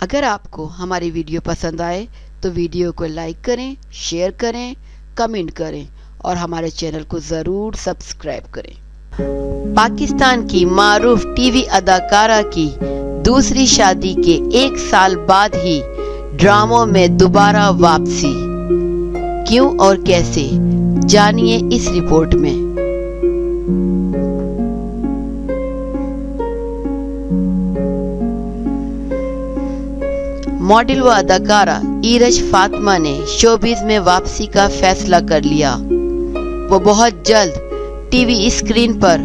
अगर आपको हमारी वीडियो पसंद आए तो वीडियो को लाइक करें, शेयर करें, कमेंट करें और हमारे चैनल को ज़रूर सब्सक्राइब करें। पाकिस्तान की मारूफ टीवी अदाकारा की दूसरी शादी के 1 साल बाद ही ड्रामों में दोबारा वापसी, क्यों और कैसे, जानिए इस रिपोर्ट में। मॉडल व अदाकारा इरज फातिमा ने शोबिज़ में वापसी का फैसला कर लिया। वो बहुत जल्द टीवी स्क्रीन पर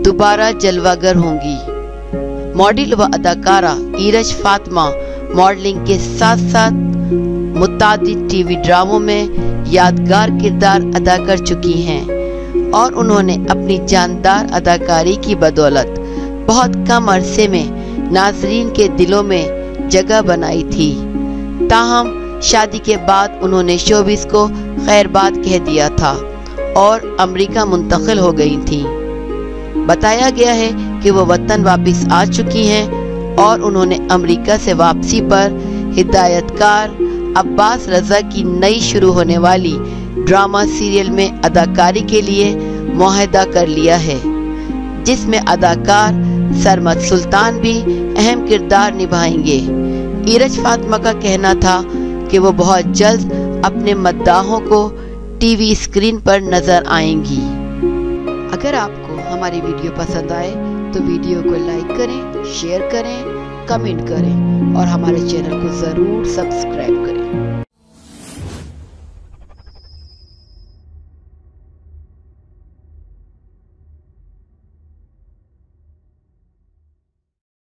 दोबारा जलवागर होंगी। मॉडल व अदाकारा इरज फातिमा मॉडलिंग के साथ साथ मुतादिद टीवी ड्रामों में यादगार किरदार अदा कर चुकी हैं और उन्होंने अपनी जानदार अदाकारी की बदौलत बहुत कम अरसे में नाजरीन के दिलों में जगह बनाई थी। ताहम शादी के बाद उन्होंने शोबिज़ को खैरबाद कह दिया था और अमेरिका मुंतकिल हो गई थी। बताया गया है कि वो वतन वापस आ चुकी हैं और उन्होंने अमेरिका से वापसी पर हिदायतकार अब्बास रजा की नई शुरू होने वाली ड्रामा सीरियल में अदाकारी के लिए मुआहदा कर लिया है, जिसमें अदाकार सरमद सुल्तान भी अहम किरदार निभाएंगे। इरज फातिमा का कहना था कि वो बहुत जल्द अपने मद्दाहों को टीवी स्क्रीन पर नजर आएंगी। अगर आपको हमारी वीडियो पसंद आए तो वीडियो को लाइक करें, शेयर करें, कमेंट करें और हमारे चैनल को ज़रूर सब्सक्राइब करें।